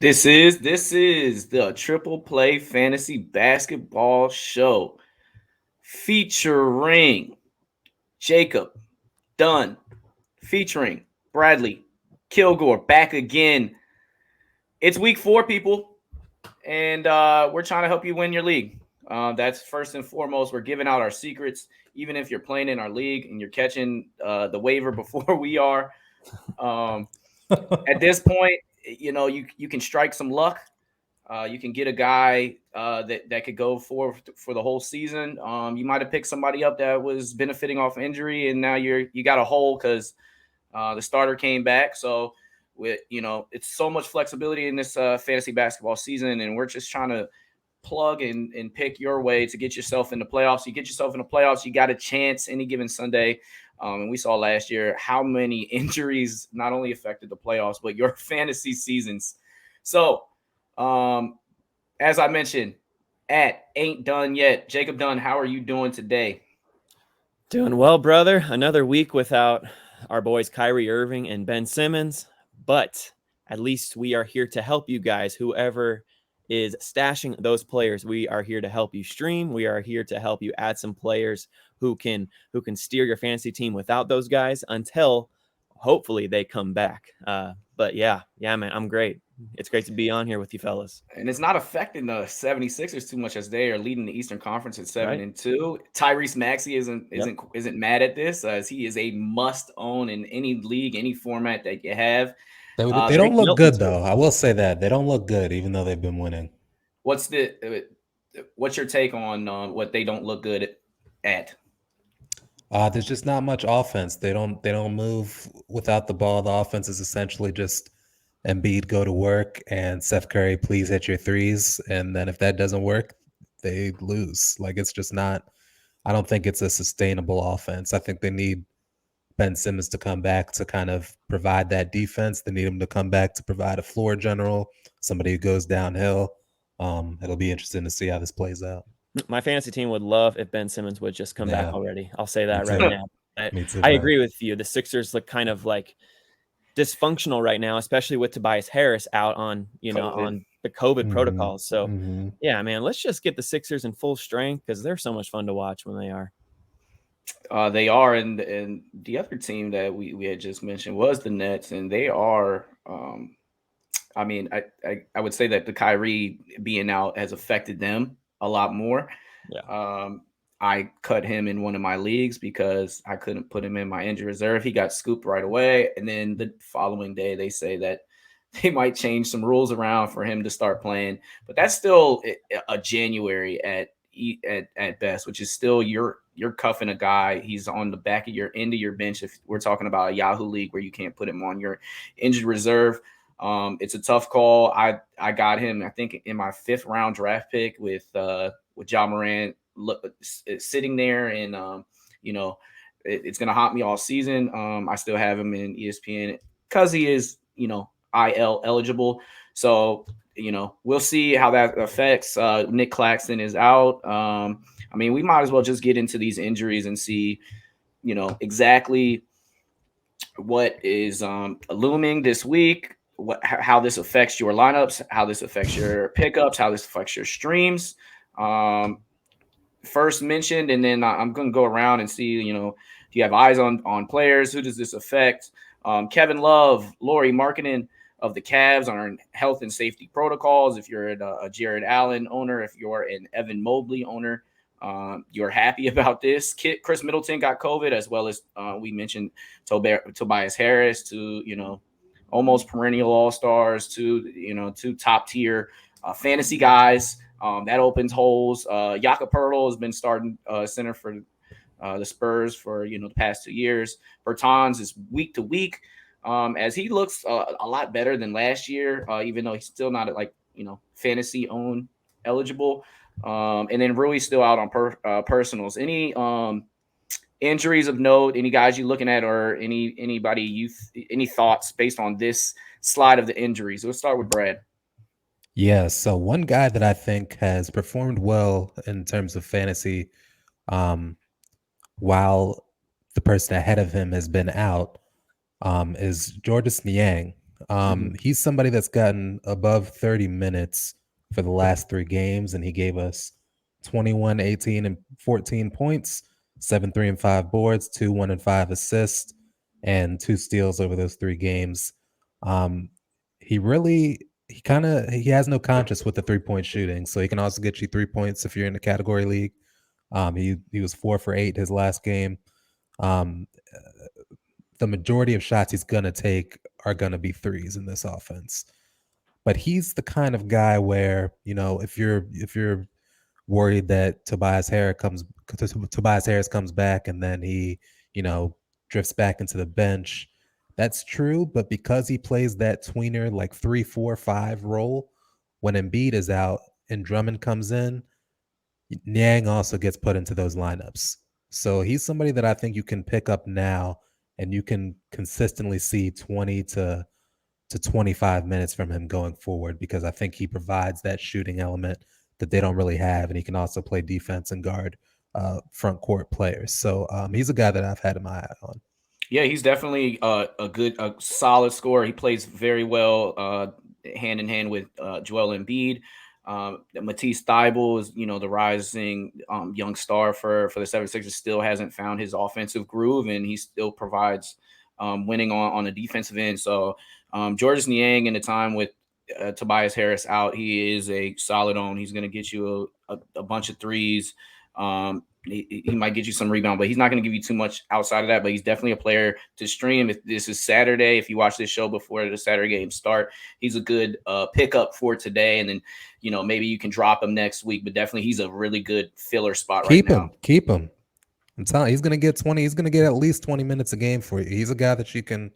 This is the Triple Play Fantasy Basketball Show featuring Jacob Dunne, featuring Bradley Kilgore back again. It's week 4, people, and we're trying to help you win your league. That's first and foremost. We're giving out our secrets, even if you're playing in our league and you're catching the waiver before we are. Um, at this point, you can strike some luck. You can get a guy that could go for the whole season. You might have picked somebody up that was benefiting off injury, and now you got a hole because the starter came back. So it's so much flexibility in this fantasy basketball season, and we're just trying to plug and pick your way to get yourself in the playoffs. You get yourself in the playoffs, you got a chance any given Sunday. And we saw last year how many injuries not only affected the playoffs, but your fantasy seasons. So, as I mentioned, ain't done yet. Jacob Dunne, how are you doing today? Doing well, brother. Another week without our boys Kyrie Irving and Ben Simmons, but at least we are here to help you guys. Whoever is stashing those players, we are here to help you stream. We are here to help you add some players who can steer your fantasy team without those guys until hopefully they come back. But yeah, man, I'm great. It's great to be on here with you fellas. And it's not affecting the 76ers too much as they are leading the Eastern Conference at 7-2. Tyrese Maxey isn't mad at this, as he is a must own in any league, any format that you have. They don't look good though. I will say that they don't look good, even though they've been winning. What's your take on what they don't look good at? There's just not much offense. They don't move without the ball. The offense is essentially just Embiid, go to work, and Seth Curry, please hit your threes. And then if that doesn't work, they lose. Like, it's just not. I don't think it's a sustainable offense. I think they need Ben Simmons to come back to kind of provide that defense. They need him to come back to provide a floor general, somebody who goes downhill. It'll be interesting to see how this plays out. My fantasy team would love if Ben Simmons would just come back already. I'll say that right now. I agree with you. The Sixers look kind of like dysfunctional right now, especially with Tobias Harris out on on the COVID protocols. So yeah, man, let's just get the Sixers in full strength because they're so much fun to watch when they are. They are, and the other team that we had just mentioned was the Nets, and they are. I mean, I would say that the Kyrie being out has affected them a lot more. Yeah. I cut him in one of my leagues because I couldn't put him in my injury reserve. He got scooped right away, and then the following day they say that they might change some rules around for him to start playing. But that's still a January at best, which is still you're cuffing a guy. He's on the back of your end of your bench. If we're talking about a Yahoo league where you can't put him on your injured reserve, it's a tough call. I got him, I think, in my 5th round draft pick with Ja Morant sitting there, and it's gonna haunt me all season. I still have him in ESPN because he is IL eligible. So we'll see how that affects. Nick Claxton is out. I mean, we might as well just get into these injuries and see exactly what is looming this week, how this affects your lineups, how this affects your pickups, how this affects your streams. First mentioned, and then I'm going to go around and see, do you have eyes on players? Who does this affect? Kevin Love, Laurie Markkinen of the Cavs are in health and safety protocols. If you're a Jared Allen owner, if you're an Evan Mobley owner, you're happy about this. Chris Middleton got COVID, as well as we mentioned Tobias Harris, to almost perennial all-stars, to two top-tier fantasy guys. That opens holes. Jakob Poeltl has been starting center for the Spurs for the past 2 years. Bertans is week to week, as he looks a lot better than last year, even though he's still not fantasy own eligible. And then Rui's still out on personals. Any injuries of note? Any guys you looking at, or anybody any thoughts based on this slide of the injuries? Let's start with Brad. Yeah, so one guy that I think has performed well in terms of fantasy, while the person ahead of him has been out, is Niang. He's somebody that's gotten above 30 minutes for the last 3 games, and he gave us 21, 18, and 14 points, 7, 3, and 5 boards, 2, 1, and 5 assists, and 2 steals over those 3 games. He has no conscience with the 3-point shooting, so he can also get you 3 points if you're in the category league. He was 4 for 8 his last game. The majority of shots he's gonna take are gonna be threes in this offense. But he's the kind of guy where, if you're worried that Tobias Harris comes back and then he, drifts back into the bench, that's true. But because he plays that tweener like 3, 4, 5 role, when Embiid is out and Drummond comes in, Niang also gets put into those lineups. So he's somebody that I think you can pick up now, and you can consistently see 20 to 25 minutes from him going forward, because I think he provides that shooting element that they don't really have, and he can also play defense and guard front court players. So he's a guy that I've had my eye on. Yeah, he's definitely a solid scorer. He plays very well hand in hand with Joel Embiid. Matisse Thybulle is, the rising young star for the 76ers, still hasn't found his offensive groove, and he still provides winning on the defensive end. So Georges Niang, in the time with Tobias Harris out, he is a solid own. He's going to get you a bunch of threes. He might get you some rebound, but he's not going to give you too much outside of that. But he's definitely a player to stream. If this is Saturday, if you watch this show before the Saturday games start, he's a good pickup for today. And then, maybe you can drop him next week. But definitely, he's a really good filler spot right now. Keep him. I'm telling you, he's going to get 20. He's going to get at least 20 minutes a game for you. He's a guy that you can,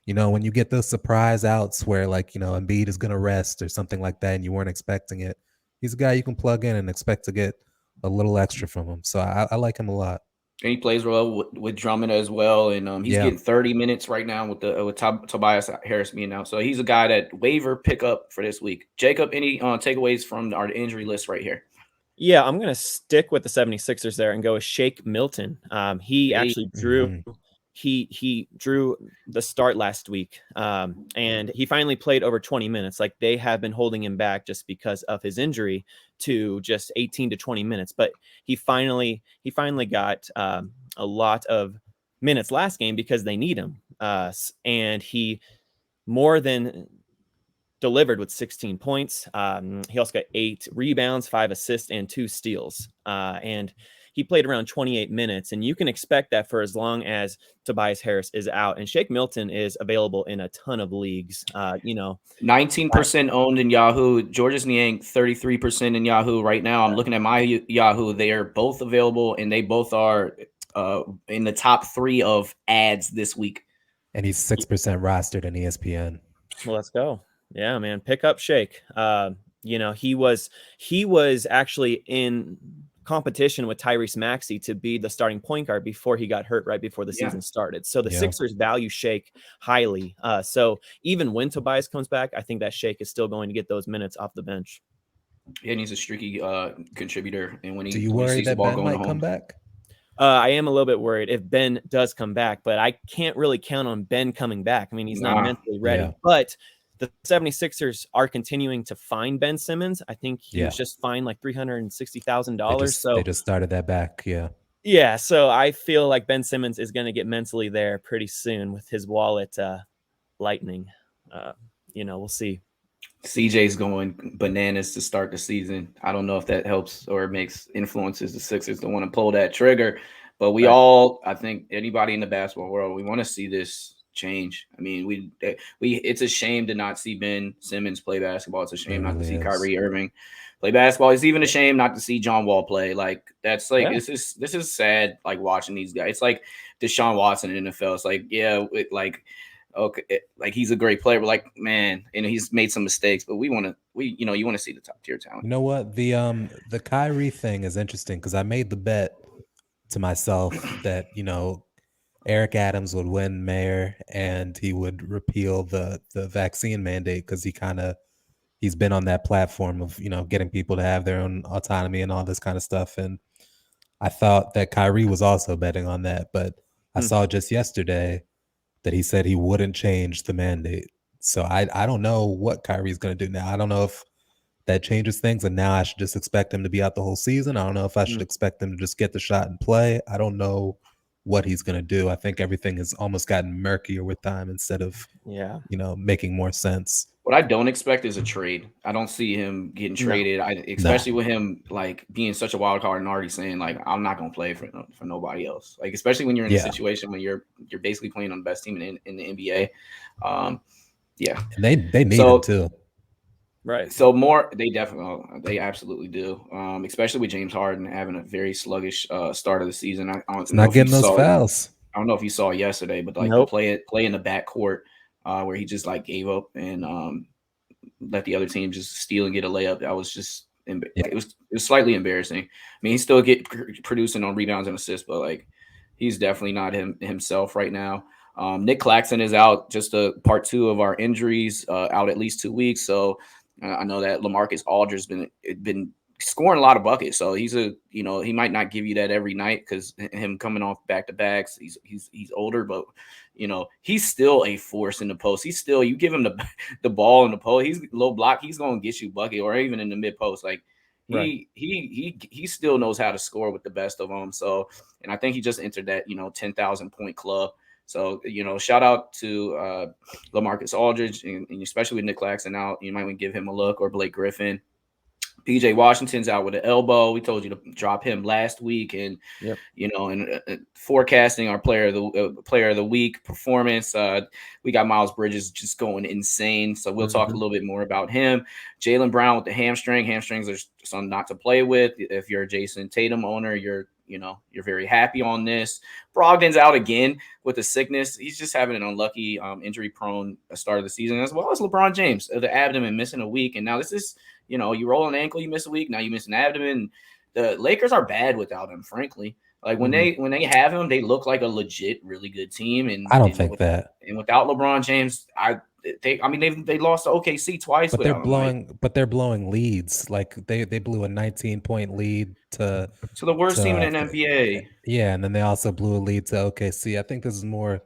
when you get those surprise outs where, Embiid is going to rest or something like that, and you weren't expecting it, he's a guy you can plug in and expect to get a little extra from him. So I like him a lot. And he plays well with Drummond as well. And he's getting 30 minutes right now with Tobias Harris being out. So he's a guy that waiver pickup for this week. Jacob, any takeaways from our injury list right here? Yeah, I'm going to stick with the 76ers there and go with Shake Milton. He actually drew he drew the start last week, and he finally played over 20 minutes. Like, they have been holding him back just because of his injury to just 18 to 20 minutes. But he finally got a lot of minutes last game because they need him. And he more than delivered with 16 points. He also got 8 rebounds, 5 assists, and 2 steals. And he played around 28 minutes, and you can expect that for as long as Tobias Harris is out. And Shake Milton is available in a ton of leagues. 19% owned in Yahoo. Georges Niang, 33% in Yahoo right now. I'm looking at my Yahoo. They are both available, and they both are in the top 3 of ads this week. And he's 6% rostered in ESPN. Well, let's go. Yeah, man. Pick up Shake. He was actually in competition with Tyrese Maxey to be the starting point guard before he got hurt right before the season started. So the Sixers value Shake highly. So even when Tobias comes back, I think that Shake is still going to get those minutes off the bench. Yeah, and he's a streaky contributor. And when he do you worry that Ben might come back? I am a little bit worried if Ben does come back, but I can't really count on Ben coming back. I mean, he's not mentally ready, but the 76ers are continuing to fine Ben Simmons. I think he was just fined like $360,000. So they just started that back. Yeah. So I feel like Ben Simmons is going to get mentally there pretty soon with his wallet lightning. We'll see. CJ's going bananas to start the season. I don't know if that helps or influences the Sixers to want to pull that trigger, but I think anybody in the basketball world, we want to see this change. I mean, it's a shame to not see Ben Simmons play basketball. It's a shame not to see Kyrie Irving play basketball. It's even a shame not to see John Wall play. Like, that's like this is sad. Like, watching these guys, it's like Deshaun Watson in the NFL. It's like he's a great player, but like, man, and he's made some mistakes. But you want to see the top tier talent. You know what, the Kyrie thing is interesting because I made the bet to myself that Eric Adams would win mayor and he would repeal the vaccine mandate because he's been on that platform of, getting people to have their own autonomy and all this kind of stuff. And I thought that Kyrie was also betting on that, but I saw just yesterday that he said he wouldn't change the mandate. So I don't know what Kyrie's going to do now. I don't know if that changes things, and now I should just expect him to be out the whole season. I don't know if I should expect him to just get the shot and play. I don't know what he's going to do. I think everything has almost gotten murkier with time instead of making more sense. What I don't expect is a trade. I don't see him getting traded. Especially with him like being such a wild card and already saying like I'm not going to play for nobody else. Like especially when you're in a situation when you're basically playing on the best team in the NBA. And they need him too. Right. So they absolutely do. Especially with James Harden having a very sluggish start of the season. Not getting those fouls. I don't know if you saw yesterday, but like the play in the backcourt where he just like gave up and let the other team just steal and get a layup. That was just it was slightly embarrassing. I mean, he's still producing on rebounds and assists, but like he's definitely not himself right now. Nick Claxton is out, just a part 2 of our injuries, out at least 2 weeks. So I know that LaMarcus Aldridge has been scoring a lot of buckets. So he's he might not give you that every night because him coming off back-to-backs, he's older, but he's still a force in the post. He's still, you give him the ball in the post, he's low block, he's going to get you bucket, or even in the mid post. Like he still knows how to score with the best of them. So, and I think he just entered that 10,000 point club. So, shout out to LaMarcus Aldridge, and especially with Nick Claxton out, you might want to give him a look, or Blake Griffin. PJ Washington's out with an elbow. We told you to drop him last week, and forecasting our player of the week performance. We got Miles Bridges just going insane. So we'll talk a little bit more about him. Jaylen Brown with the hamstring. Hamstrings are something not to play with. If you're a Jason Tatum owner, you're very happy on this. Brogdon's out again with a sickness. He's just having an unlucky, injury-prone start of the season, as well as LeBron James, the abdomen missing a week. And now this is, you roll an ankle, you miss a week. Now you miss an abdomen. The Lakers are bad without him, frankly. Like when they have him, they look like a legit, really good team. And I don't think that. And without LeBron James, they lost to OKC twice. But they're blowing leads. Like they blew a 19-point lead to the worst team in the NBA. Yeah, and then they also blew a lead to OKC. I think this is more,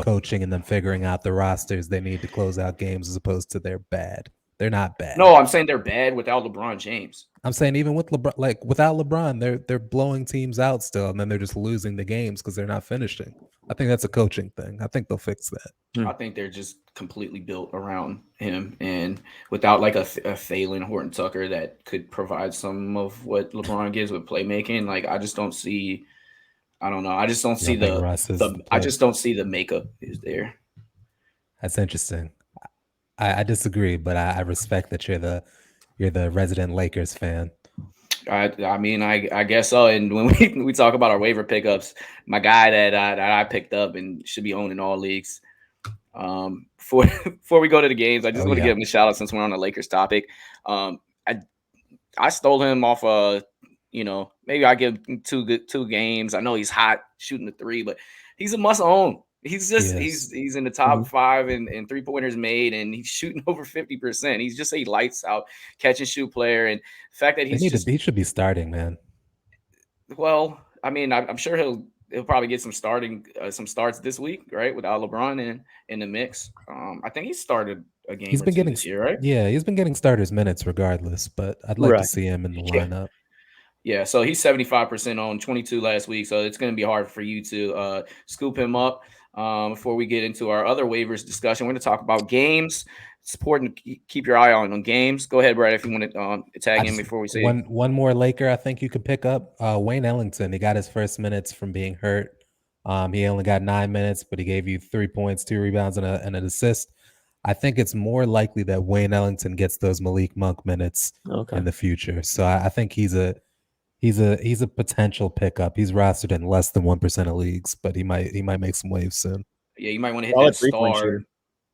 coaching and then figuring out the rosters they need to close out games, as opposed to they're bad. They're not bad. No, I'm saying they're bad without LeBron James. I'm saying even with LeBron, like without LeBron, they're blowing teams out still, and then they're just losing the games because they're not finishing. I think that's a coaching thing. I think they'll fix that. I think they're just completely built around him, and without like a Phelan Horton Tucker that could provide some of what LeBron gives with playmaking. Like I just don't see. I don't know. I just don't see I just don't see the makeup is there. That's interesting. I disagree, but I respect that you're the resident Lakers fan. I mean, I guess so. And when we talk about our waiver pickups, my guy that I picked up and should be owned in all leagues. Before we go to the games, I just want to give him a shout out since we're on the Lakers topic. I stole him off maybe I give him two games. I know he's hot shooting the 3, but he's a must own. He's just he's in the top 5 in 3-pointers made, and he's shooting over 50%. He's just a lights out catch and shoot player, and the fact that he should be starting, man. Well, I mean, I'm sure he'll probably get some starts this week, right? Without LeBron in the mix. I think he started a game. He's been getting this year, right? Yeah, he's been getting starters minutes regardless, but I'd like to see him in the lineup. Yeah, so he's 75% on 22 last week, so it's going to be hard for you to scoop him up. Before we get into our other waivers discussion, we're going to talk about games. It's important to keep your eye on games. Go ahead, Brad, if you want to tag in before we say one more Laker I think you could pick up. Wayne Ellington. He got his first minutes from being hurt. He only got 9 minutes, but he gave you 3 points, 2 rebounds, and an assist. I think it's more likely that Wayne Ellington gets those Malik Monk minutes in the future. So I think he's a potential pickup. He's rostered in less than 1% of leagues, but he might make some waves soon. Yeah, you might want to hit that star.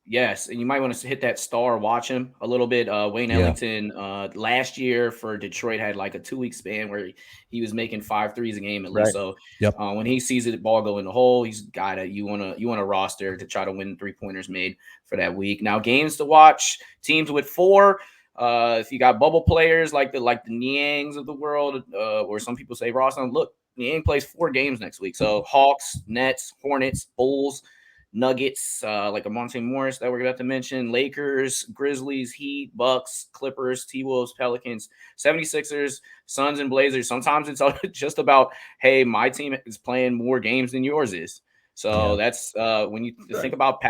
Yes, and you might want to hit that star. Watch him a little bit. Wayne Ellington last year for Detroit had like a 2-week span where he was making 5 threes a game at least. So when he sees the ball go in the hole, he's a guy that you want to roster to try to win 3-pointers made for that week. Now games to watch: teams with 4. If you got bubble players like the Niangs of the world, or some people say Ross, look, Niang plays 4 games next week. So Hawks, Nets, Hornets, Bulls. Nuggets, like a Monte Morris that we're about to mention, Lakers, Grizzlies, Heat, Bucks, Clippers, T-Wolves, Pelicans, 76ers, Suns, and Blazers. Sometimes it's just about, hey, my team is playing more games than yours is. So that's when you think about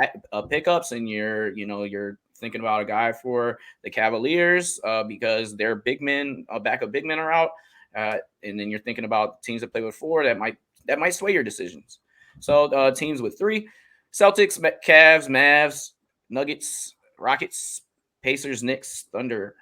pickups and you're thinking about a guy for the Cavaliers because their big men, backup big men are out. And then you're thinking about teams that play with 4 that might sway your decisions. So teams with 3, Celtics, Cavs, Mavs, Nuggets, Rockets, Pacers, Knicks, Thunder,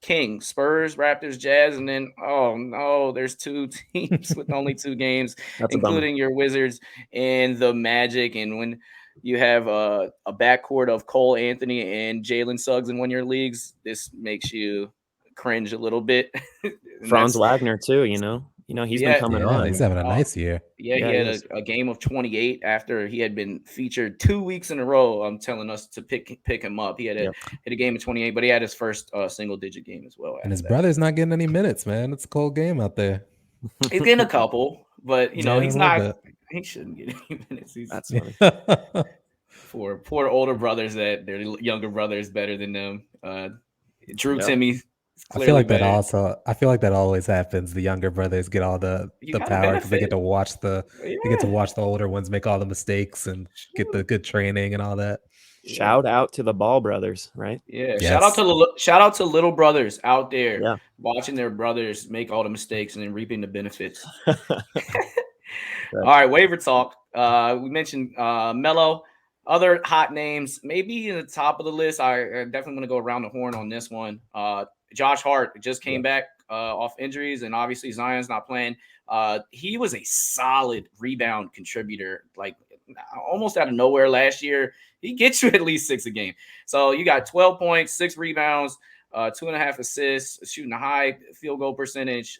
Kings, Spurs, Raptors, Jazz, and then, oh no, there's 2 teams with only 2 games, including your Wizards and the Magic. And when you have a backcourt of Cole Anthony and Jalen Suggs in one of your leagues, this makes you cringe a little bit. Franz Wagner too, he's been coming on. He's having a nice year. Yeah, he had a game of 28 after he had been featured 2 weeks in a row. I'm telling us to pick him up. He had hit a game of 28, but he had his first single-digit game as well. And his brother's not getting any minutes, man. It's a cold game out there. He's getting a couple, but he's not. He shouldn't get any minutes. That's funny. For poor older brothers that their younger brother is better than them. Drew Timmy. I feel like that always happens. The younger brothers get all the power because they get to watch they get to watch the older ones make all the mistakes and get the good training and all that. Shout out to the Ball brothers, right? Yeah. Yes. Shout out to little brothers out there watching their brothers make all the mistakes and then reaping the benefits. All right, waiver talk. We mentioned Melo. Other hot names, maybe in the top of the list. I definitely want to go around the horn on this one. Josh Hart just came back off injuries, and obviously Zion's not playing. He was a solid rebound contributor, like almost out of nowhere last year. He gets you at least 6 a game. So you got 12 points, 6 rebounds, 2.5 assists, shooting a high field goal percentage.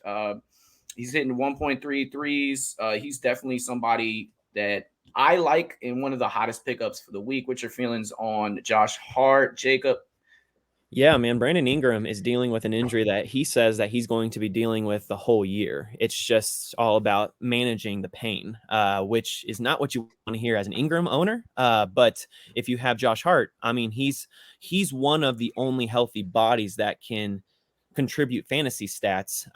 He's hitting 1.3 threes. He's definitely somebody that I like in one of the hottest pickups for the week. What's your feelings on Josh Hart, Jacob? Yeah, man, Brandon Ingram is dealing with an injury that he says that he's going to be dealing with the whole year. It's just all about managing the pain, which is not what you want to hear as an Ingram owner. But if you have Josh Hart, I mean, he's one of the only healthy bodies that can contribute fantasy stats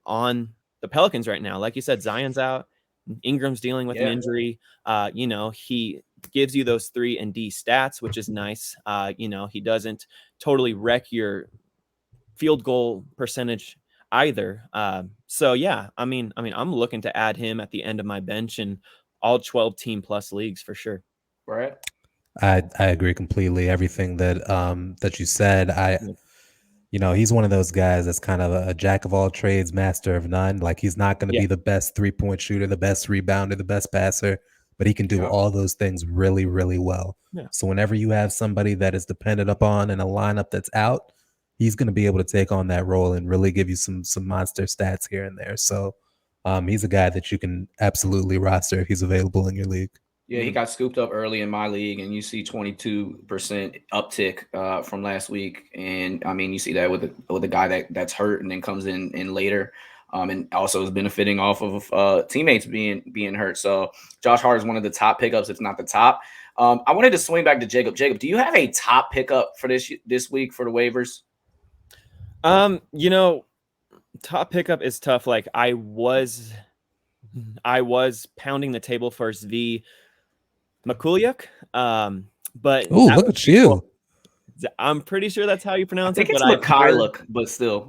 on the Pelicans right now. Like you said, Zion's out. Ingram's dealing with an injury. He gives you those 3 and D stats, which is nice. He doesn't totally wreck your field goal percentage either. I'm looking to add him at the end of my bench in all 12 team plus leagues for sure. Right. I agree completely. Everything that you said. He's one of those guys that's kind of a jack of all trades, master of none. Like he's not going to be the best 3-point shooter, the best rebounder, the best passer, but he can do all those things really, really well. Yeah. So whenever you have somebody that is dependent upon in a lineup that's out, he's going to be able to take on that role and really give you some monster stats here and there. So he's a guy that you can absolutely roster if he's available in your league. Yeah, he got scooped up early in my league, and you see 22% uptick from last week. And I mean, you see that with a guy that's hurt and then comes in later, and also is benefiting off of teammates being hurt. So Josh Hart is one of the top pickups, if not the top. I wanted to swing back to Jacob. Jacob, do you have a top pickup for this week for the waivers? Top pickup is tough. Like I was pounding the table for Zvi Mikulyuk, but look at you. I'm pretty sure that's how you pronounce it. It's Mikal, but still.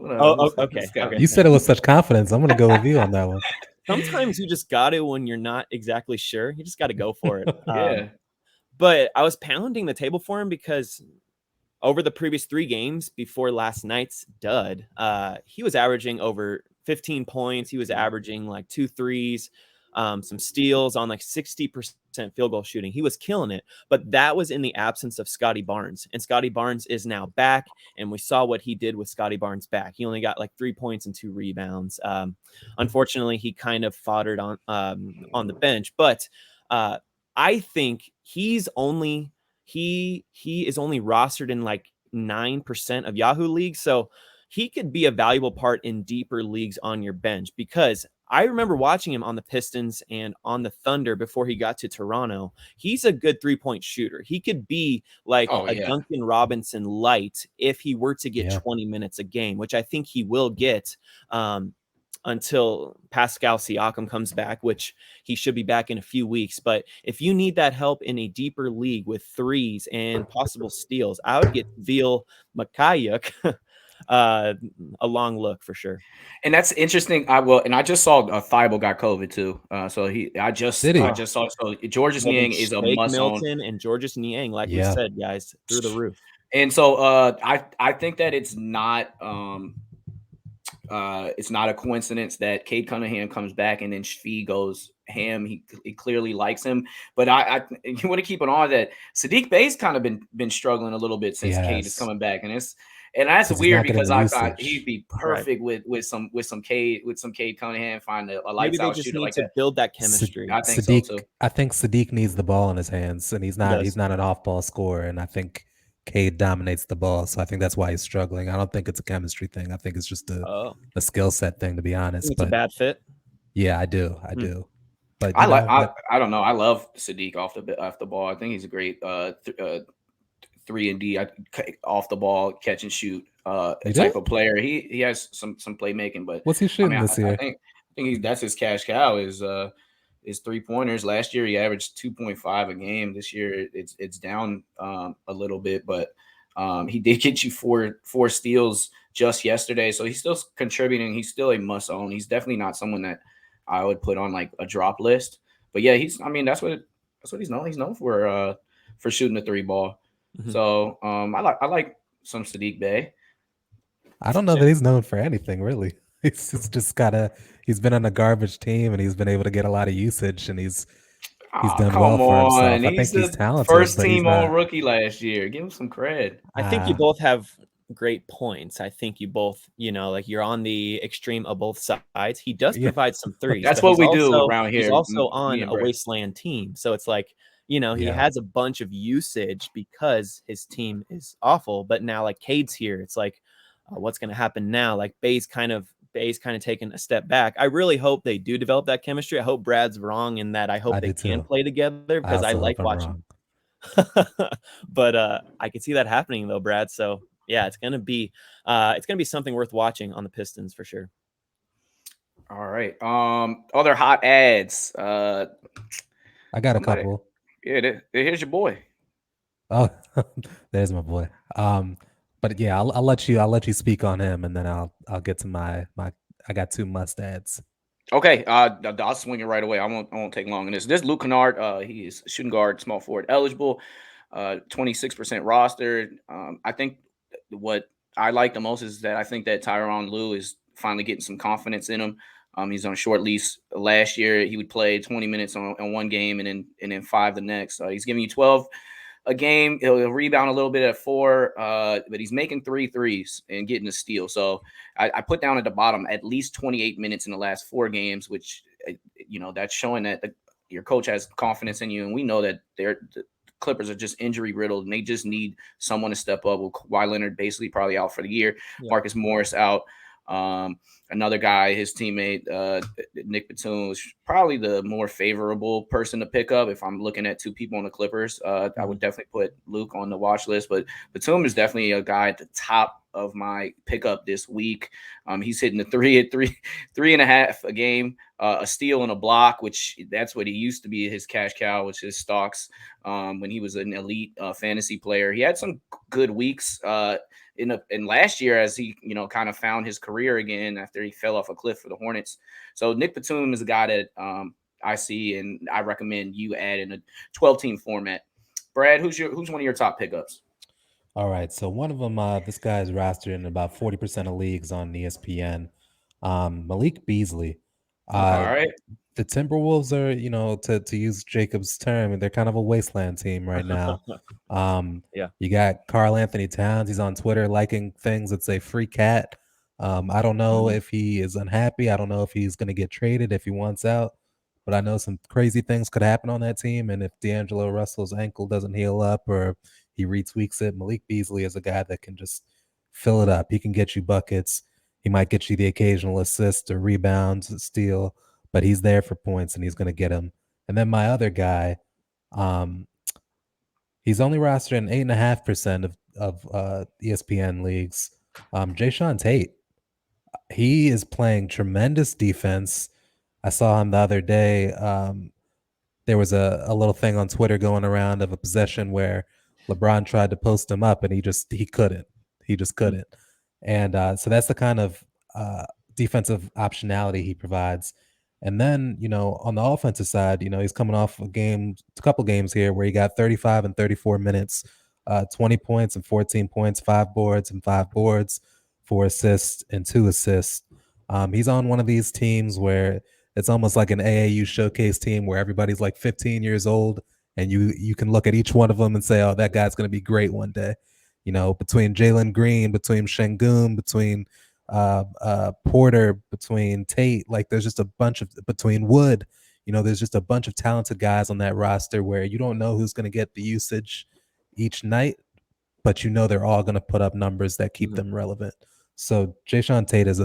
Okay. You said it with such confidence. I'm going to go with you on that one. Sometimes you just got to when you're not exactly sure. You just got to go for it. Yeah. But I was pounding the table for him because over the previous 3 games before last night's dud, he was averaging over 15 points. He was averaging like 2 threes. Some steals on like 60% field goal shooting. He was killing it, but that was in the absence of Scotty Barnes, and Scotty Barnes is now back, and we saw what he did with Scotty Barnes back. He only got like 3 points and 2 rebounds. Unfortunately, he kind of foddered on the bench, but I think he is only rostered in like 9% of Yahoo leagues, so he could be a valuable part in deeper leagues on your bench because I remember watching him on the Pistons and on the Thunder before he got to Toronto. He's a good 3-point shooter. He could be like a Duncan Robinson light if he were to get 20 minutes a game, which I think he will get until Pascal Siakam comes back, which he should be back in a few weeks. But if you need that help in a deeper league with threes and possible steals, I would get Veal Mikayuk a long look for sure. And that's interesting. I just saw Thibault got COVID too. So I just saw. So Georges Niang is a must own. Milton and Georges Niang, like we said, guys, through the roof. And so I think that it's not a coincidence that Cade Cunningham comes back and then Shfee goes ham. He clearly likes him, but you want to keep an eye on that. Saddiq Bey's kind of been struggling a little bit since Cade is coming back, and that's weird because I thought he'd be perfect with some Cade Cunningham, find a lights out shooter like that. Build that chemistry. I think so too. I think Saddiq needs the ball in his hands, and he's not an off ball scorer, and I think Cade dominates the ball, so I think that's why he's struggling. I don't think it's a chemistry thing. I think it's just a skill set thing, to be honest. It's a bad fit. Yeah, I do. But I don't know. I love Saddiq off the ball. I think he's a great 3-and-D off the ball catch and shoot type of player. He has some playmaking, but what's he shooting this year? I think that's his cash cow is 3-pointers. Last year he averaged 2.5 a game. This year it's down a little bit, but he did get you four steals just yesterday, so he's still contributing. He's still a must own. He's definitely not someone that I would put on like a drop list, but yeah, that's what he's known. He's known for shooting the 3 ball. Mm-hmm. So I like some Saddiq Bey. I don't know that he's known for anything really. He's just he's been on a garbage team and he's been able to get a lot of usage and he's done well for himself. I think he's talented. First team all rookie last year. Give him some credit. I think you both have great points. I think you both, like you're on the extreme of both sides. He does provide some threes. That's what we do around here. He's also on a wasteland team. So it's like, he has a bunch of usage because his team is awful. But now like Cade's here, it's like, what's going to happen now? Like Bey's kind of taking a step back. I really hope they do develop that chemistry. I hope Brad's wrong in that. I hope they can play together because I like watching. But I could see that happening though, Brad. So yeah, it's gonna be something worth watching on the Pistons for sure. All right. Other hot ads. I got a couple. Yeah, here's your boy. Oh, there's my boy. But yeah, I'll let you speak on him, and then I'll get to my. I got 2 must ads. Okay, I'll swing it right away. I won't take long on this. This Luke Kennard, he is shooting guard, small forward eligible, 26% roster. I think what I like the most is that I think that Tyronn Lue is finally getting some confidence in him. He's on a short lease. Last year, he would play 20 minutes on one game and then 5 the next. He's giving you 12 a game. He'll rebound a little bit at 4, but he's making 3 threes and getting a steal. So I put down at the bottom at least 28 minutes in the last 4 games, which, that's showing that your coach has confidence in you. And we know that the Clippers are just injury riddled and they just need someone to step up. Kawhi Leonard basically probably out for the year. Yeah. Marcus Morris out. Another guy, his teammate, Nick Batum, was probably the more favorable person to pick up. If I'm looking at 2 people on the Clippers, I would definitely put Luke on the watch list. But Batum is definitely a guy at the top of my pickup this week. He's hitting the 3.5 a game, a steal and a block, which that's what he used to be, his cash cow, which is stocks when he was an elite fantasy player. He had some good weeks in last year as he, kind of found his career again after he fell off a cliff for the Hornets. So Nick Batum is a guy that I see and I recommend you add in a 12-team format. Brad, who's one of your top pickups? All right, so one of them, this guy is rostered in about 40% of leagues on ESPN. Malik Beasley. All right. The Timberwolves are, to use Jacob's term, they're kind of a wasteland team right now. You got Karl Anthony Towns. He's on Twitter liking things that say free cat. I don't know if he is unhappy. I don't know if he's going to get traded, if he wants out. But I know some crazy things could happen on that team. And if D'Angelo Russell's ankle doesn't heal up or he retweaks it, Malik Beasley is a guy that can just fill it up. He can get you buckets. He might get you the occasional assist or rebounds, steal, but he's there for points and he's going to get them. And then my other guy, he's only rostered in 8.5% of ESPN leagues. Jae'Sean Tate. He is playing tremendous defense. I saw him the other day. There was a little thing on Twitter going around of a possession where LeBron tried to post him up and he couldn't. He just couldn't. And so that's the kind of defensive optionality he provides. And then, on the offensive side, he's coming off a couple games here where he got 35 and 34 minutes, 20 points and 14 points, 5 boards and 5 boards, 4 assists and 2 assists. He's on one of these teams where it's almost like an AAU showcase team where everybody's like 15 years old, and you can look at each one of them and say, oh, that guy's going to be great one day. Between Jalen Green, between Şengün, between Porter, between Tate, like there's just a bunch of, between Wood, there's just a bunch of talented guys on that roster where you don't know who's going to get the usage each night, but they're all going to put up numbers that keep them relevant. So Jae'Sean Tate is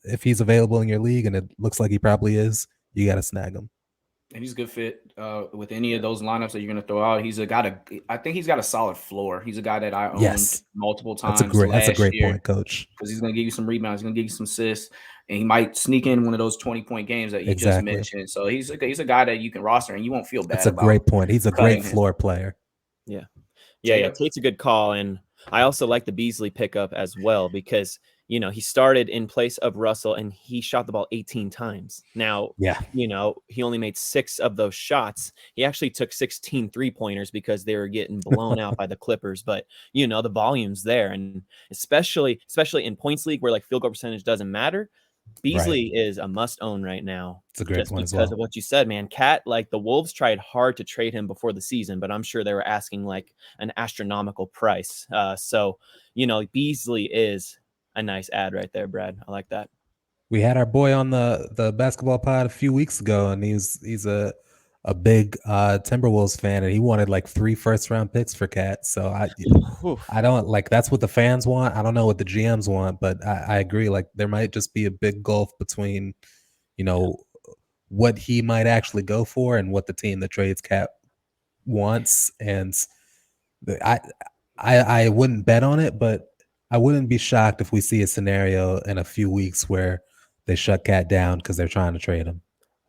if he's available in your league, and it looks like he probably is, you got to snag him. And he's a good fit with any of those lineups that you're going to throw out. I think he's got a solid floor. He's a guy that I owned multiple times. That's a great point, Coach. Because he's going to give you some rebounds, he's going to give you some assists, and he might sneak in one of those 20-point games that you just mentioned. So he's a guy that you can roster, and you won't feel bad. That's a great point. He's a great floor player. Yeah. Tate's a good call, and I also like the Beasley pickup as well because he started in place of Russell and he shot the ball 18 times. Now, he only made 6 of those shots. He actually took 16 3-pointers because they were getting blown out by the Clippers. But, the volume's there. And especially in points league where like field goal percentage doesn't matter, Beasley is a must own right now. It's a great point as well. Because of what you said, man. Cat, like the Wolves tried hard to trade him before the season, but I'm sure they were asking like an astronomical price. So, Beasley is a nice ad right there, Brad. I like that. We had our boy on the basketball pod a few weeks ago, and he's a big Timberwolves fan, and he wanted like 3 first-round picks for Cat. So I don't like, that's what the fans want. I don't know what the GMs want, but I agree. Like there might just be a big gulf between, what he might actually go for and what the team that trades Cat wants. And I wouldn't bet on it, but I wouldn't be shocked if we see a scenario in a few weeks where they shut Cat down because they're trying to trade him.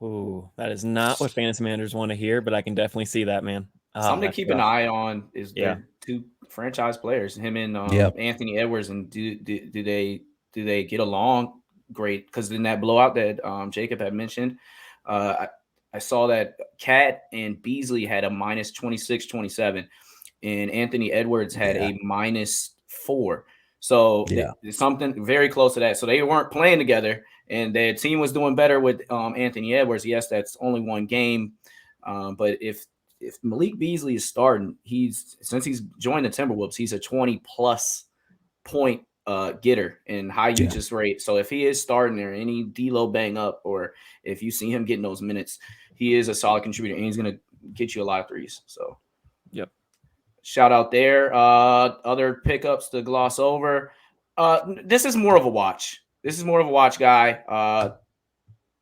Ooh, that is not what fantasy managers want to hear, but I can definitely see that, man. Something to keep an eye on is the 2 franchise players, him and Anthony Edwards, and do they get along great? Because in that blowout that Jacob had mentioned, I saw that Cat and Beasley had a minus 26-27, and Anthony Edwards had a -4. So it's something very close to that. So they weren't playing together, and their team was doing better with Anthony Edwards. Yes, that's only 1 game. But if Malik Beasley is starting, since he's joined the Timberwolves, he's a 20-plus point getter and high usage rate. So if he is starting or any D-Lo bang up, or if you see him getting those minutes, he is a solid contributor, and he's going to get you a lot of threes. So, shout out there. Other pickups to gloss over. This is more of a watch. Guy.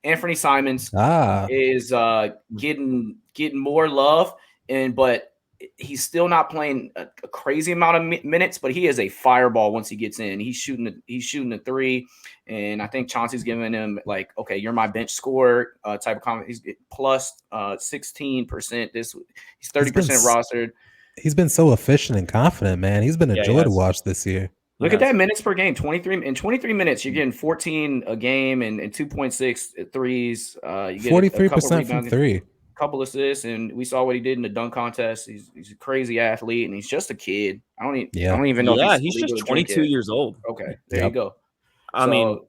Anfernee Simons is getting more love, but he's still not playing a crazy amount of minutes. But he is a fireball once he gets in. He's shooting a 3, and I think Chauncey's giving him like, okay, you're my bench scorer type of comment. He's plus 16%. He's 30% rostered. He's been so efficient and confident, man. He's been a joy to watch this year. Look at that minutes per game. 23 minutes. You're getting 14 a game and 2.6 threes. You get 43% from 3. A couple assists, and we saw what he did in the dunk contest. He's a crazy athlete, and he's just a kid. I don't even know. Yeah, he's just 22 years old. Okay, there you go. I mean,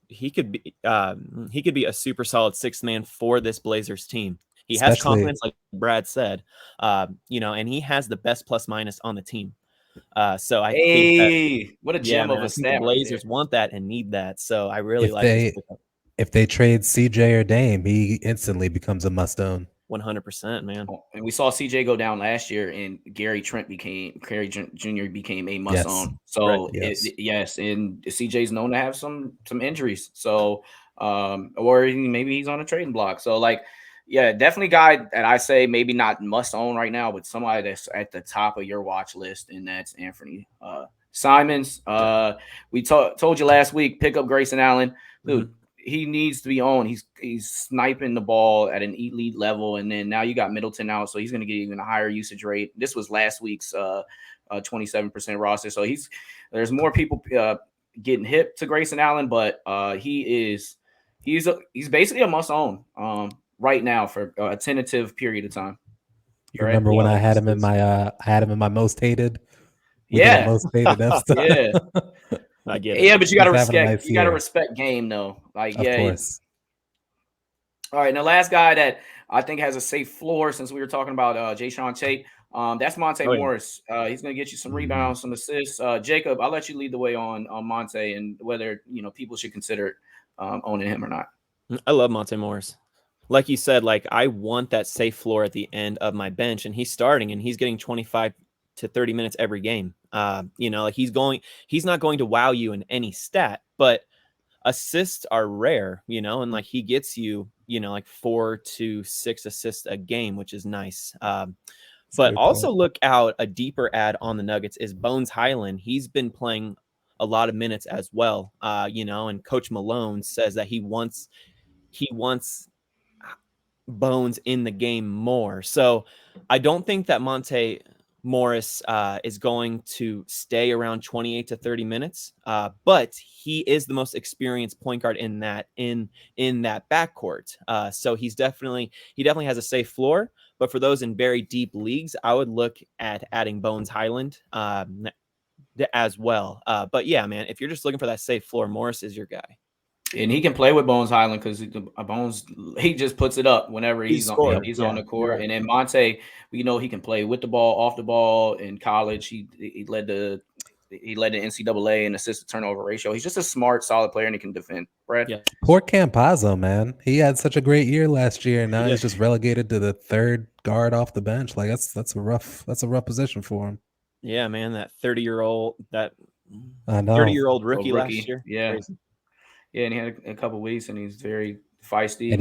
he could be a super solid 6th man for this Blazers team. He has confidence, like Brad said, and he has the best plus minus on the team. So I think what a gem of a stat. The Blazers want that and need that. So I really like if they trade CJ or Dame, he instantly becomes a must own. 100%, man. And we saw CJ go down last year, and Gary Jr. became a must own. So yes. And CJ's known to have some injuries. So or maybe he's on a trading block. So definitely guy that I say maybe not must own right now, but somebody that's at the top of your watch list, and that's Anfernee Simons. We told you last week, pick up Grayson Allen, dude. He needs to be owned. He's sniping the ball at an elite level, and then now you got Middleton out, so he's going to get even a higher usage rate. This was last week's 27% roster, so there's more people getting hip to Grayson Allen, but he's basically a must own right now for a tentative period of time. You remember when I had him in my most hated? Most hated episode. Yeah. I get it. Yeah, but you gotta respect. You gotta respect game, though. Of course. All right, and the last guy that I think has a safe floor, since we were talking about Jae'Sean Tate, that's Monte Morris. He's gonna get you some rebounds, some assists. Jacob, I'll let you lead the way on Monte and whether people should consider owning him or not. I love Monte Morris. Like you said, I want that safe floor at the end of my bench, and he's starting, and he's getting 25 to 30 minutes every game. He's not going to wow you in any stat, but assists are rare, and he gets you, 4 to 6 assists a game, which is nice. But also look out, a deeper ad on the Nuggets is Bones Highland. He's been playing a lot of minutes as well, and Coach Malone says that he wants Bones in the game more. So I don't think that Monte Morris is going to stay around 28 to 30 minutes, but he is the most experienced point guard in that backcourt. So he definitely has a safe floor. But for those in very deep leagues, I would look at adding Bones Highland as well. But yeah, man, if you're just looking for that safe floor, Morris is your guy. And he can play with Bones Highland because Bones, he just puts it up whenever he's on the court. Right. And then Monte, we know he can play with the ball, off the ball. In college, he led the NCAA in assist to turnover ratio. He's just a smart, solid player, and he can defend. Brad, poor Campazzo, man. He had such a great year last year, and now he's just relegated to the third guard off the bench. That's a rough position for him. Yeah, man, that 30-year-old rookie last year. Yeah. Crazy. Yeah, and he had a couple weeks, and he's very feisty. And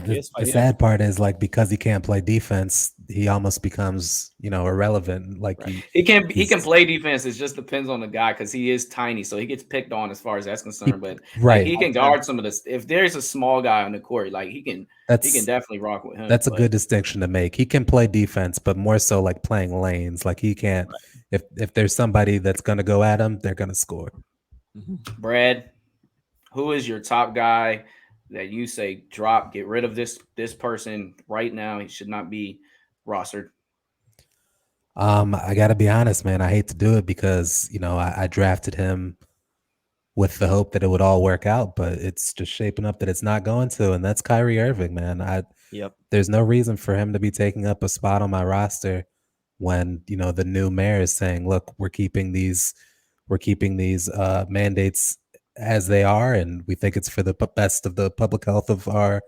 the sad part is, because he can't play defense, he almost becomes, irrelevant. He can play defense. It just depends on the guy because he is tiny, so he gets picked on as far as that's concerned. But he can guard some of this. If there's a small guy on the court, he can definitely rock with him. That's a good distinction to make. He can play defense, but more so playing lanes. He can't. Right. If there's somebody that's going to go at him, they're going to score. Brad, who is your top guy that you say get rid of this person right now? He should not be rostered. I got to be honest, man. I hate to do it because, I drafted him with the hope that it would all work out, but it's just shaping up that it's not going to. And that's Kyrie Irving, man. There's no reason for him to be taking up a spot on my roster when, the new mayor is saying, look, we're keeping these mandates as they are, and we think it's for the best of the public health of our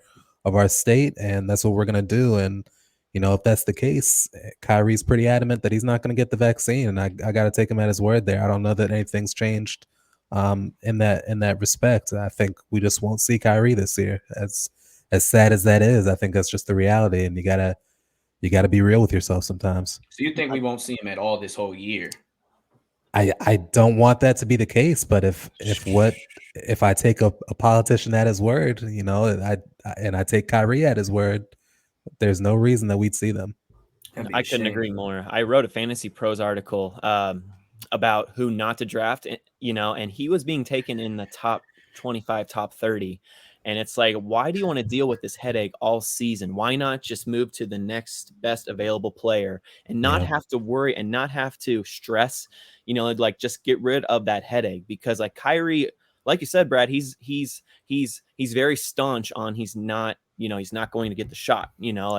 state, and that's what we're going to do. And if that's the case, Kyrie's pretty adamant that he's not going to get the vaccine, and I got to take him at his word there. I don't know that anything's changed in that respect. I think we just won't see Kyrie this year. As sad as that is, I think that's just the reality, and you gotta be real with yourself sometimes. So you think we won't see him at all this whole year? I don't want that to be the case, but if I take a politician at his word, I take Kyrie at his word, there's no reason that we'd see them. I couldn't agree more. I wrote a Fantasy Pros article about who not to draft, and he was being taken in the top 25, top 30. And it's why do you want to deal with this headache all season? Why not just move to the next best available player and not have to worry and not have to stress, just get rid of that headache? Because Kyrie, like you said, Brad, he's very staunch on he's not going to get the shot,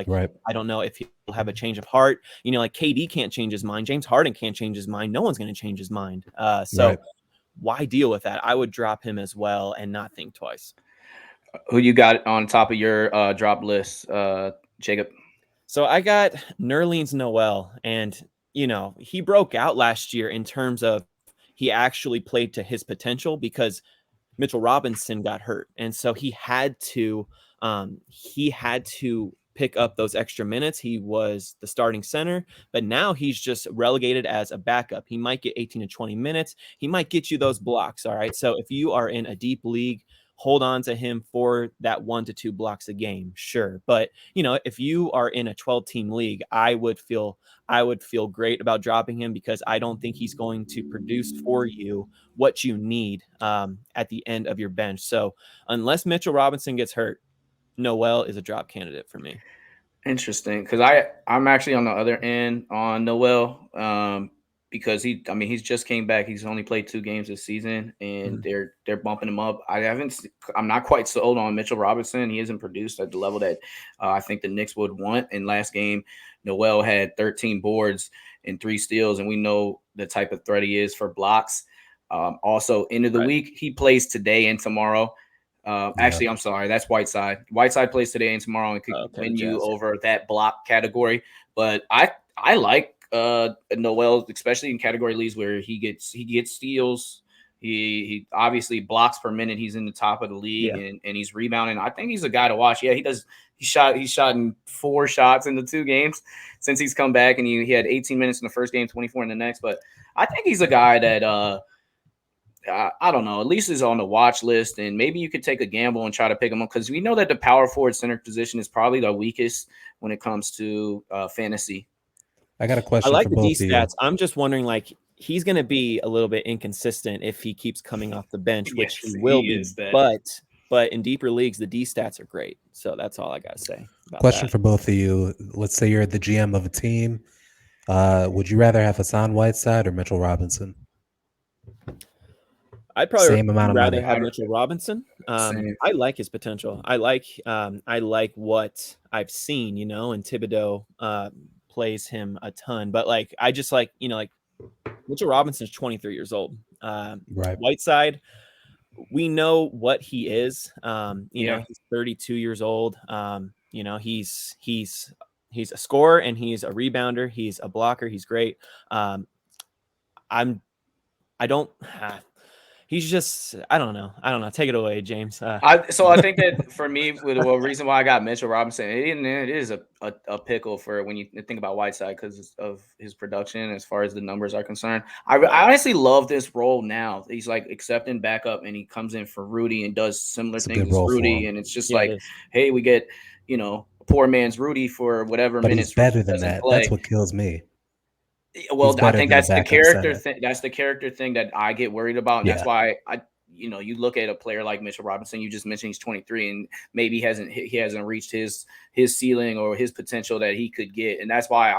right. I don't know if he'll have a change of heart, KD can't change his mind. James Harden can't change his mind. No one's going to change his mind. Why deal with that? I would drop him as well and not think twice. Who you got on top of your drop list, Jacob? So I got Nerlens Noel, and he broke out last year in terms of he actually played to his potential because Mitchell Robinson got hurt, and so he had to pick up those extra minutes. He was the starting center, but now he's just relegated as a backup. He might get 18 to 20 minutes. He might get you those blocks. All right. So if you are in a deep league, hold on to him for that 1 to 2 blocks a game. Sure. But if you are in a 12-team league, I would feel great about dropping him because I don't think he's going to produce for you what you need at the end of your bench. So unless Mitchell Robinson gets hurt, Noel is a drop candidate for me. Interesting, because I'm actually on the other end on Noel because he's just came back. He's only played 2 games this season, and they're bumping him up. I'm not quite sold on Mitchell Robinson. He hasn't produced at the level that I think the Knicks would want. In last game, Noel had 13 boards and 3 steals, and we know the type of threat he is for blocks. Also, end of the week, he plays today and tomorrow. Actually, I'm sorry. That's Whiteside. Whiteside plays today and tomorrow and could win you over that block category. But I like Noel, especially in category leagues where he gets steals. He obviously blocks per minute. He's in the top of the league and he's rebounding. I think he's a guy to watch. Yeah, he does. He shot in 4 shots in the 2 games since he's come back, and he had 18 minutes in the first game, 24 in the next. But I think he's a guy that I don't know, at least is on the watch list, and maybe you could take a gamble and try to pick him up because we know that the power forward center position is probably the weakest when it comes to fantasy. I got a question. I like for the both D of you. stats. I'm just wondering, he's going to be a little bit inconsistent if he keeps coming off the bench, which he will be. But in deeper leagues, the D stats are great. So that's all I got to say. Question for both of you. Let's say you're the GM of a team. Would you rather have Hassan Whiteside or Mitchell Robinson? I'd probably rather have Mitchell Robinson. I like his potential. I like what I've seen, and Thibodeau plays him a ton. But I just Mitchell Robinson's 23 years old. Right. Whiteside, we know what he is. He's 32 years old. He's a scorer and he's a rebounder. He's a blocker. He's great. He's just, I don't know. Take it away, James. So I think that for me, the reason why I got Mitchell Robinson, it is a pickle for when you think about Whiteside because of his production as far as the numbers are concerned. I honestly love this role now. He's accepting backup and he comes in for Rudy and does similar things as Rudy. And it's just hey, we get, poor man's Rudy for whatever minutes. He's better than that. Play. That's what kills me. Well, I think that's the character thing. That's the character thing that I get worried about. And that's why you look at a player like Mitchell Robinson. You just mentioned he's 23 and maybe he hasn't reached his ceiling or his potential that he could get. And that's why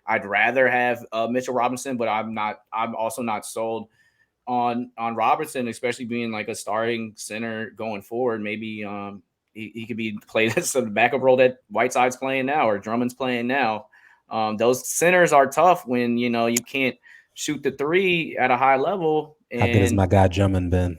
I'd rather have Mitchell Robinson, but I'm also not sold on Robinson, especially being a starting center going forward. Maybe he could be played as a backup role that Whiteside's playing now or Drummond's playing now. Those centers are tough when you can't shoot the 3 at a high level. And how good has my guy Drummond been?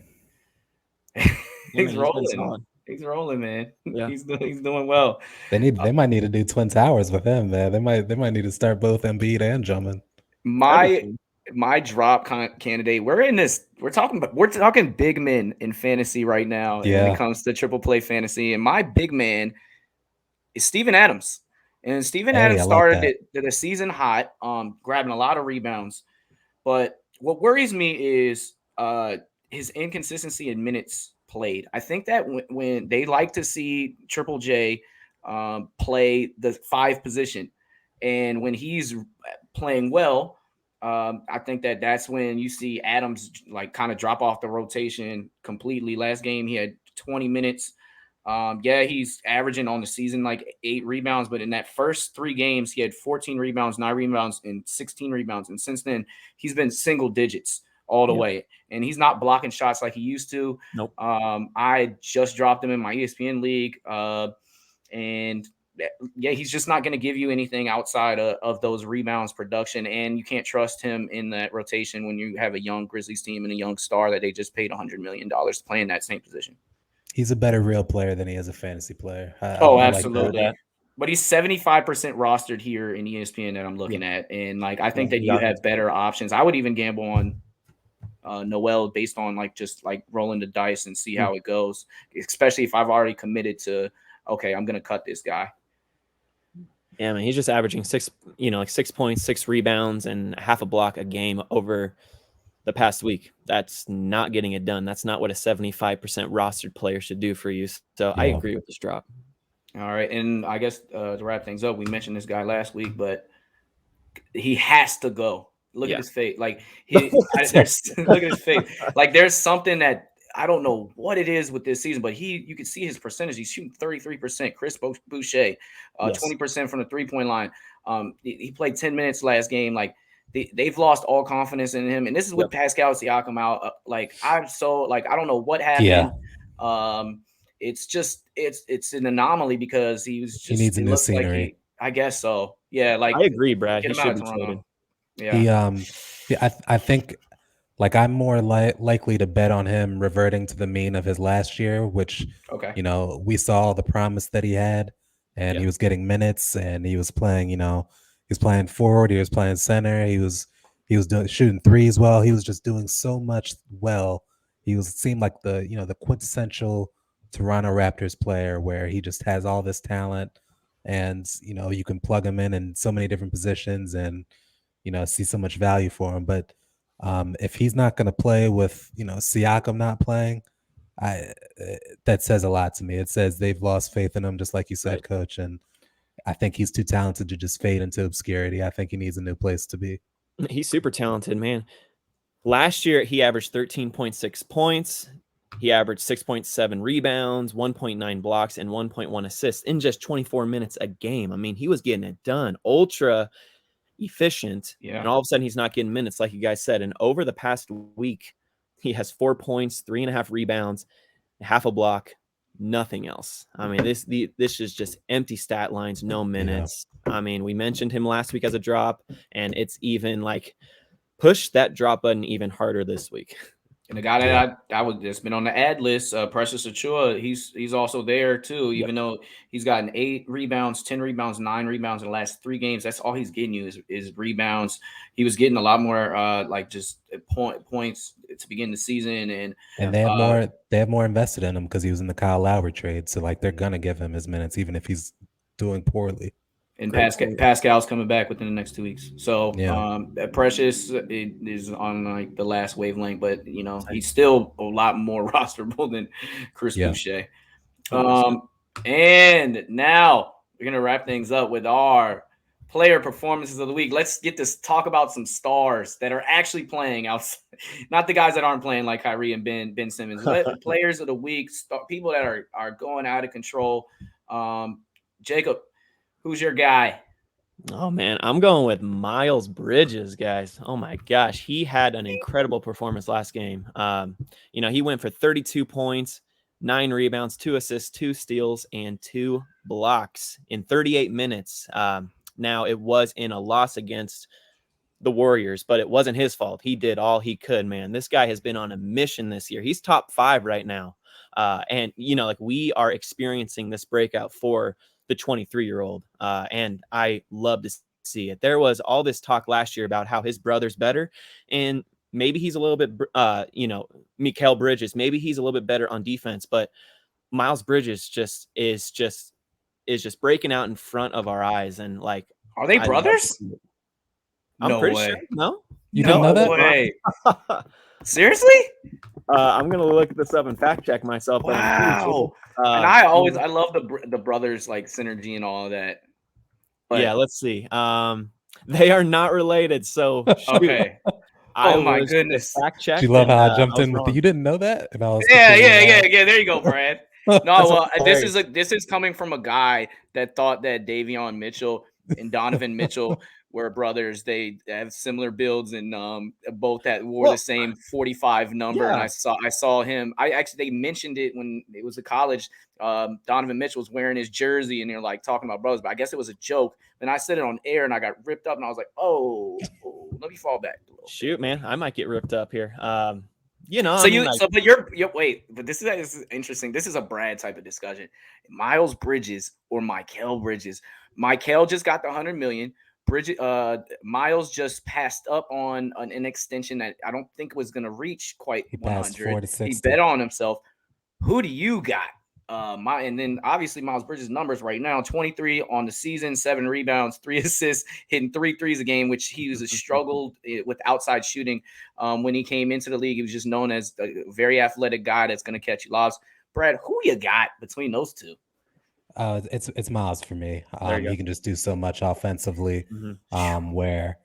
He's rolling. He's rolling, man. Yeah. He's doing well. They might need to do Twin Towers with him, man. They might need to start both Embiid and Drummond. My drop candidate. We're talking big men in fantasy right now when it comes to triple play fantasy, and my big man is Steven Adams. And Steven Adams started the season hot, grabbing a lot of rebounds. But what worries me is his inconsistency in minutes played. I think that when they like to see Triple J play the 5 position, and when he's playing well, I think that's when you see Adams kind of drop off the rotation completely. Last game he had 20 minutes. He's averaging on the season 8 rebounds, but in that first 3 games, he had 14 rebounds, 9 rebounds, and 16 rebounds. And since then, he's been single digits all the way. And he's not blocking shots like he used to. Nope. I just dropped him in my ESPN league. And he's just not going to give you anything outside of those rebounds production. And you can't trust him in that rotation when you have a young Grizzlies team and a young star that they just paid $100 million to play in that same position. He's a better real player than he is a fantasy player. Absolutely. But he's 75% rostered here in ESPN that I'm looking at. And like, I think that you have better options. I would even gamble on Noel based on like just like rolling the dice and see how it goes, especially if I've already committed to, okay, I'm going to cut this guy. Yeah, man, he's just averaging 6 points, 6 rebounds, and half a block a game over the past week. That's not getting it done. That's not what a 75% rostered player should do for you. So I agree with this drop. All right. And I guess to wrap things up, we mentioned this guy last week, but he has to go. Look at his face. Like look at his face. Like there's something that I don't know what it is with this season, but you can see his percentage. He's shooting 33%. Chris Boucher, 20% from the 3-point line. He played 10 minutes last game. Like they've lost all confidence in him. And this is with Pascal Siakam out. I'm so like, I don't know what happened. Yeah. It's just, it's an anomaly because he needs a new scenery. I guess so. Yeah. Like I agree, Brad. He should be traded. Yeah. I think like I'm more likely to bet on him reverting to the mean of his last year, which, we saw the promise that he had, and he was getting minutes, and he was playing, he was playing forward, he was playing center, he was shooting threes well. He was just doing so much well. Seemed like the quintessential Toronto Raptors player where he just has all this talent, and you can plug him in so many different positions and see so much value for him. But if he's not going to play with Siakam not playing, that says a lot to me. It says they've lost faith in him, just like you said, Coach. And I think he's too talented to just fade into obscurity. I think he needs a new place to be. He's super talented, man. Last year he averaged 13.6 points. He averaged 6.7 rebounds, 1.9 blocks, and 1.1 assists in just 24 minutes a game. I mean, he was getting it done. Ultra efficient. Yeah. And all of a sudden he's not getting minutes, like you guys said. And over the past week, he has 4 points, 3.5 rebounds, half a block, nothing else. I mean, this is just empty stat lines, no minutes. Yeah. I mean, we mentioned him last week as a drop, and it's even like push that drop button even harder this week. And the guy that I would just been on the ad list, Precious Achiuwa, he's also there too. Even though he's gotten 8 rebounds, 10 rebounds, 9 rebounds in the last 3 games. That's all he's getting you is rebounds. He was getting a lot more just points to begin the season, and they have more invested in him because he was in the Kyle Lowry trade. So like they're gonna give him his minutes even if he's doing poorly. And Pascal's coming back within the next 2 weeks. So Precious is on like the last wavelength, but he's still a lot more rosterable than Chris Boucher. And now we're gonna wrap things up with our player performances of the week. Let's get to talk about some stars that are actually playing outside, not the guys that aren't playing like Kyrie and Ben Simmons. Players of the week, people that are going out of control. Jacob, who's your guy? Oh, man, I'm going with Miles Bridges, guys. Oh, my gosh. He had an incredible performance last game. He went for 32 points, 9 rebounds, 2 assists, 2 steals, and 2 blocks in 38 minutes. Now, it was in a loss against the Warriors, but it wasn't his fault. He did all he could, man. This guy has been on a mission this year. He's top 5 right now. And we are experiencing this breakout for the 23-year-old. And I love to see it. There was all this talk last year about how his brother's better. And maybe he's a little bit, Mikal Bridges, maybe he's a little bit better on defense, but Miles Bridges is just breaking out in front of our eyes. And like, are they brothers? I'm pretty sure. No, you don't know that? Way. Seriously? I'm gonna look this up and fact check myself. Wow. And I love the brothers like synergy and all of that. But, yeah, let's see. They are not related. So okay. Oh my goodness! Fact check. Do you love how I jumped in with you? Didn't know that? And I was yeah. There you go, Brad. No, well, this is coming from a guy that thought that Davion Mitchell and Donovan Mitchell were brothers. They have similar builds and both that wore the same 45 number. Yeah. And I saw him. They mentioned it when it was a college. Donovan Mitchell was wearing his jersey and they're like talking about brothers, but I guess it was a joke. And I said it on air and I got ripped up and I was like, oh let me fall back a little. Shoot, man, I might get ripped up here. you know, So I mean, like, but wait, but this is interesting. This is a Brad type of discussion. Miles Bridges or Mikal Bridges. Mikal just got the 100 million. Miles just passed up on an extension that I don't think was going to reach quite He passed 100. 4 to He 60. bet on himself. Who do you got? And then obviously Miles Bridges' numbers right now: 23 on the season, 7 rebounds, 3 assists, hitting 3 threes a game, which he was struggled with outside shooting. When he came into the league, he was just known as a very athletic guy that's going to catch you lobs. Brad, who you got between those two? It's Miles for me. There you go. He can just do so much offensively. Mhm. Where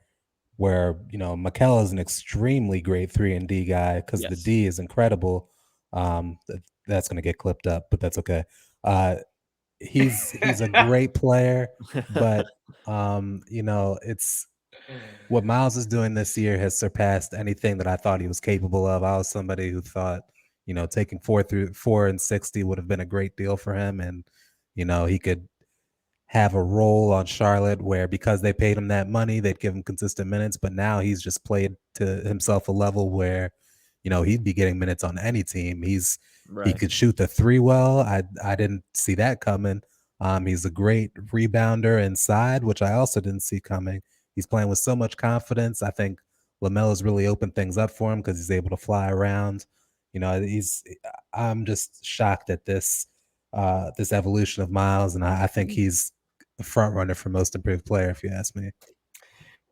Mikal is an extremely great 3-and-D guy because the Yes. D is incredible. That's going to get clipped up, but that's okay. He's a great player, but it's what Miles is doing this year has surpassed anything that I thought he was capable of. I was somebody who thought, taking 4 and 60 would have been a great deal for him, and he could have a role on Charlotte where because they paid him that money, they'd give him consistent minutes. But now he's just played to himself a level where, he'd be getting minutes on any team. He Right. could shoot the 3 well. I didn't see that coming. He's a great rebounder inside, which I also didn't see coming. He's playing with so much confidence. I think LaMelo's really opened things up for him because he's able to fly around. I'm just shocked at this evolution of Miles, and I think he's a front runner for most improved player, if you ask me.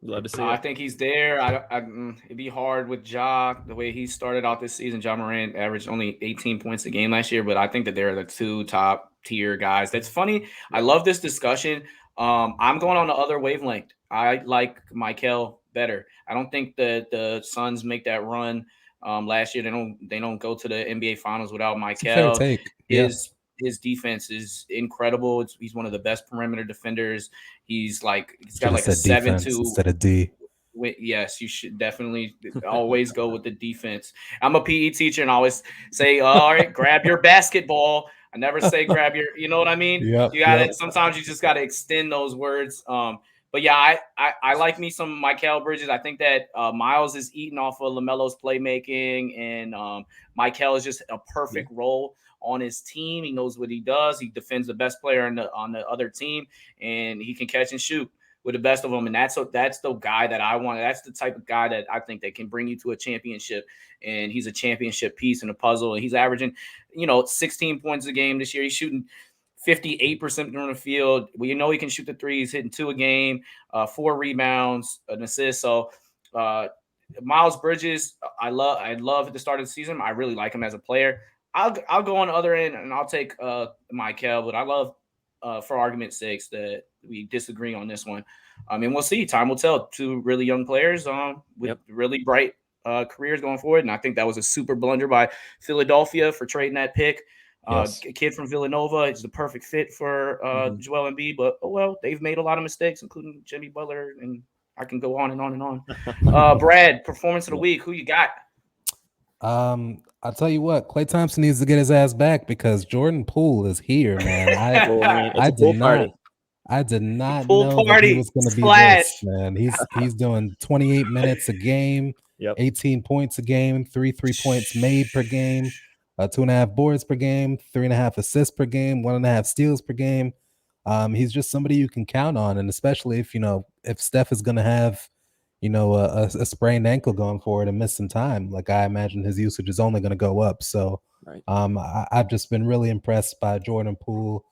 Love to see I it. think he's there. It'd be hard with Ja the way he started out this season. Ja Morant averaged only 18 points a game last year, but I think that they're the 2 top tier guys. That's funny. I love this discussion. I'm going on the other wavelength. I like Mikal better. I don't think that the Suns make that run last year. They don't go to the NBA Finals without It's a fair Mikal. take. Yeah. His defense is incredible. He's one of the best perimeter defenders. He's got Should have like a said defense 7-2. instead of D. Yes, you should definitely always go with the defense. I'm a PE teacher and I always say, all right, grab your basketball. I never say grab your, you know what I mean? Yep, You got yep. it. Sometimes you just got to extend those words. But yeah, I like me some Mikal Bridges. I think that Miles is eating off of LaMelo's playmaking, and Mikal is just a perfect role on his team. He knows what he does. He defends the best player on the other team, and he can catch and shoot with the best of them. And that's the guy that I want. That's the type of guy that I think that can bring you to a championship. And he's a championship piece in a puzzle. And he's averaging, 16 points a game this year. He's shooting 58% from the field. Well, he can shoot the 3. He's hitting 2 a game, 4 rebounds, an assist. So Miles Bridges, I love at the start of the season. I really like him as a player. I'll go on the other end and I'll take Mikal, but I love, for argument's sake, that we disagree on this one. And we'll see. Time will tell. 2 really young players with really bright careers going forward. And I think that was a super blunder by Philadelphia for trading that pick. Yes. A kid from Villanova is the perfect fit for Joel Embiid. But, they've made a lot of mistakes, including Jimmy Butler. And I can go on and on and on. Brad, performance of the week. Who you got? I'll tell you what, Klay Thompson needs to get his ass back because Jordan Poole is here, man. I did not know that he was going to be this, man. He's doing 28 minutes a game, 18 points a game, 3 points made per game, 2.5 boards per game, 3.5 assists per game, 1.5 steals per game. He's just somebody you can count on, and especially if Steph is going to have a sprained ankle going forward and miss some time, like I imagine his usage is only going to go up. So I've just been really impressed by Jordan Poole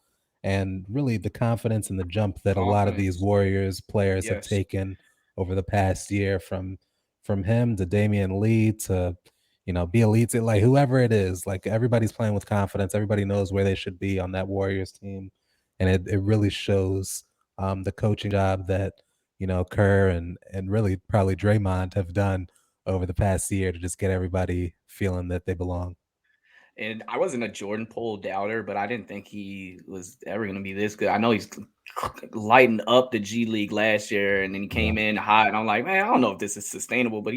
and really the confidence and the jump that a lot of these Warriors players have taken over the past year, from him to Damian Lee to Bielitsa, like whoever it is, like everybody's playing with confidence. Everybody knows where they should be on that Warriors team, and it really shows the coaching job that Kerr and really probably Draymond have done over the past year to just get everybody feeling that they belong. And I wasn't a Jordan Poole doubter, but I didn't think he was ever going to be this good. I know he's lightened up the G League last year, and then he came in hot, and I'm like, man, I don't know if this is sustainable. But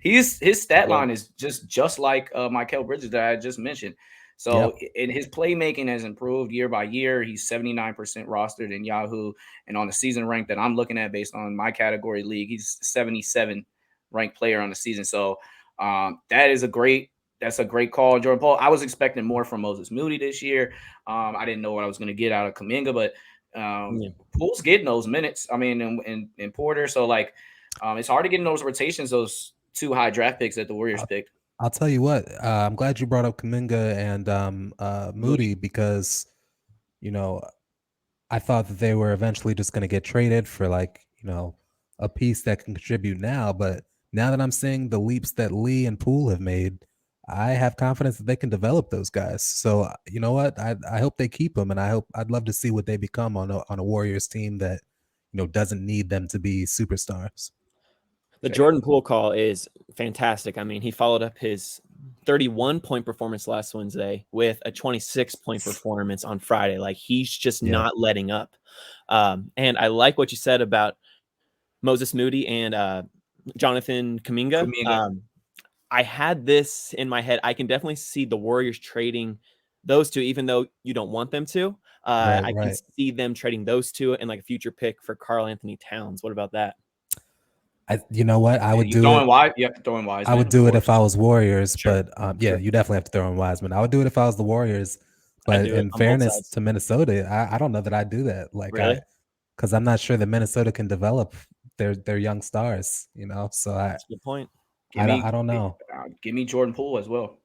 his stat line is just like Mikal Bridges that I just mentioned. So and his playmaking has improved year by year. He's 79% rostered in Yahoo, and on the season rank that I'm looking at based on my category league, he's 77 ranked player on the season. So That's a great call, Jordan Poole. I was expecting more from Moses Moody this year. I didn't know what I was going to get out of Kuminga, but Poole's getting those minutes. I mean, and Porter. So like, it's hard to get in those rotations. Those 2 high draft picks that the Warriors picked. I'll tell you what. I'm glad you brought up Kuminga and Moody because, I thought that they were eventually just going to get traded for a piece that can contribute now. But now that I'm seeing the leaps that Lee and Poole have made, I have confidence that they can develop those guys. So you know what? I hope they keep them, and I'd love to see what they become on a Warriors team that doesn't need them to be superstars. The Jordan Poole call is fantastic. I mean, he followed up his 31-point performance last Wednesday with a 26-point performance on Friday. Like, he's just not letting up. And I like what you said about Moses Moody and Jonathan Kuminga. I had this in my head. I can definitely see the Warriors trading those two, even though you don't want them to. I can see them trading those two and like a future pick for Karl Anthony Towns. What about that? You know what? I would do it. You have to throw in Wiseman. I would do it if I was Warriors, but you definitely have to throw in Wiseman. I would do it if I was the Warriors, but in fairness to Minnesota, I don't know that I'd do that. Like, really? Because I'm not sure that Minnesota can develop their young stars. So that's a good point. I don't know. Give me Jordan Poole as well.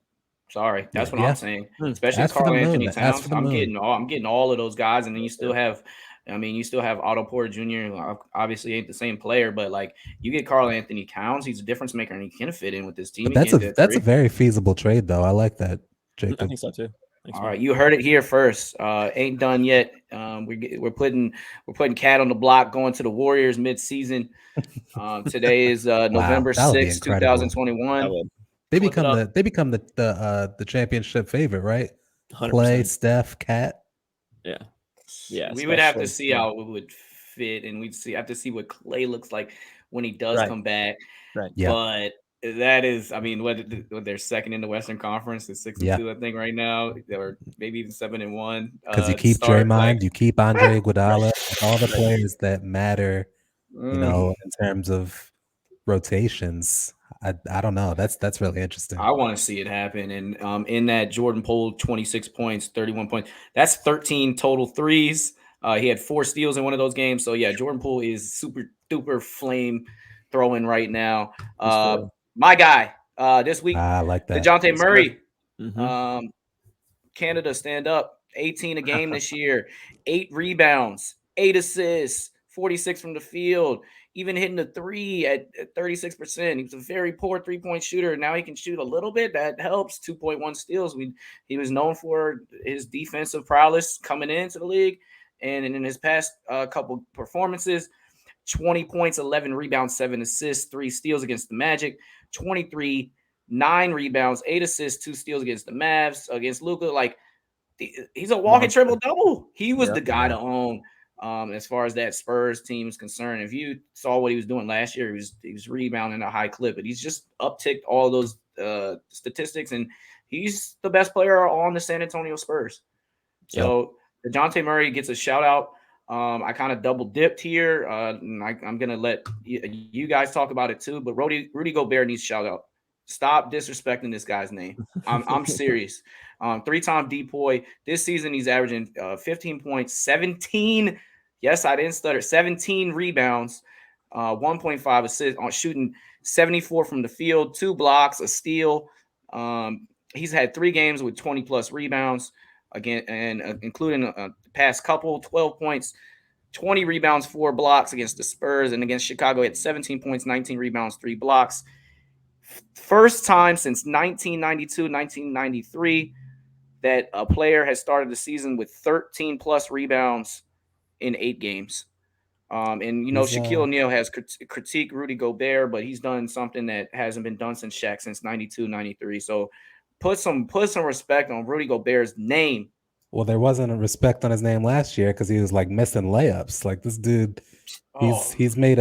Sorry, that's what I'm saying. Especially Karl Anthony Towns. I'm getting all of those guys, and then you still have. I mean, you still have Otto Porter Jr. Obviously ain't the same player, but like you get Karl Anthony Towns, he's a difference maker, and he can fit in with this team. But that's a very feasible trade, though. I like that, Jacob. I think so too. All right, you heard it here first. Ain't done yet. We're putting Cat on the block, going to the Warriors mid-season. Today is November 6th, 2021. They become the championship favorite, right? 100%. Clay, Steph, Cat. Yeah. Yeah, we would have to see how it would fit, and have to see what Clay looks like when he does come back. Right. Yeah. But that is, I mean, what they're second in the Western Conference, is 6-2, I think, right now. They were maybe even 7-1. Because you keep Draymond, you keep Andre Iguodala, all the players that matter, in terms of rotations. I don't know. That's really interesting. I want to see it happen. And in that Jordan Poole, 26 points, 31 points. That's 13 total threes. He had 4 steals in one of those games. So, yeah, Jordan Poole is super duper flame throwing right now. My guy this week, I like that. DeJounte Murray. Canada, stand up. 18 a game this year. 8 rebounds, 8 assists, 46 from the field. Even hitting the 3 at 36%. He was a very poor 3-point shooter. Now he can shoot a little bit. That helps. 2.1 steals. He was known for his defensive prowess coming into the league. And in his past couple performances, 20 points, 11 rebounds, 7 assists, 3 steals against the Magic, 23, 9 rebounds, 8 assists, 2 steals against the Mavs, against Luka. Like, he's a walking triple-double. He was the guy to own. As far as that Spurs team is concerned. If you saw what he was doing last year, he was rebounding at a high clip, but he's just upticked all those statistics, and he's the best player on the San Antonio Spurs. So DeJounte Murray gets a shout out. I kind of double dipped here. And I'm gonna let you guys talk about it too, but Rudy Gobert needs a shout out. Stop disrespecting this guy's name. I'm serious. 3-time DPOY. This season he's averaging 15 points, 17. Yes, I didn't stutter. 17 rebounds, 1.5 assists on shooting 74 from the field, 2 blocks, a steal. He's had 3 games with 20 plus rebounds again, and including the past couple, 12 points, 20 rebounds, 4 blocks against the Spurs, and against Chicago he had 17 points, 19 rebounds, 3 blocks. First time since 1992, 1993 that a player has started the season with 13 plus rebounds in 8 games. And, Shaquille O'Neal has critiqued Rudy Gobert, but he's done something that hasn't been done since Shaq since 92, 93. So put some respect on Rudy Gobert's name. Well, there wasn't a respect on his name last year because he was like missing layups. Like this dude, he's made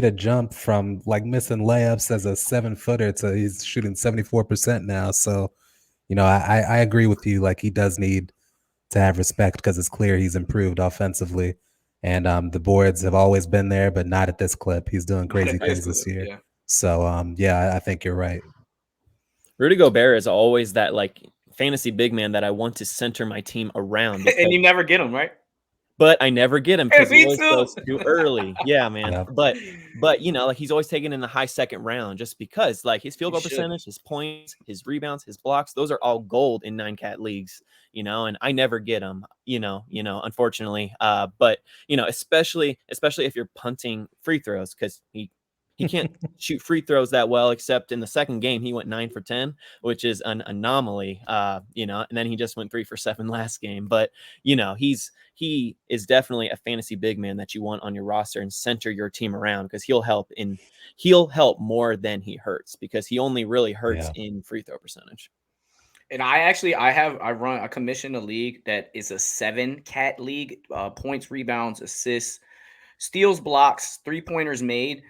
a jump from like missing layups as a 7-footer to he's shooting 74% now. So, I agree with you. Like he does need to have respect because it's clear he's improved offensively, and the boards have always been there, but not at this clip. He's doing crazy things this year. Yeah. So, I think you're right. Rudy Gobert is always that like fantasy big man that I want to center my team around. And you never get him, right? But I never get him because he Me always too. goes too early. Yeah, man. Yeah. But you know, like he's always taken in the high second round just because like his field goal percentage, his points, his rebounds, his blocks, those are all gold in 9-cat leagues, you know, and I never get them, unfortunately. But you know, especially if you're punting free throws, because he can't shoot free throws that well, except in the second game, he went 9 for 10, which is an anomaly, and then he just went 3 for 7 last game. But, you know, he is definitely a fantasy big man that you want on your roster and center your team around, because he'll help more than he hurts, because he only really hurts in free throw percentage. And I commission a league that is a 7-cat league, points, rebounds, assists, steals, blocks, 3-pointers made,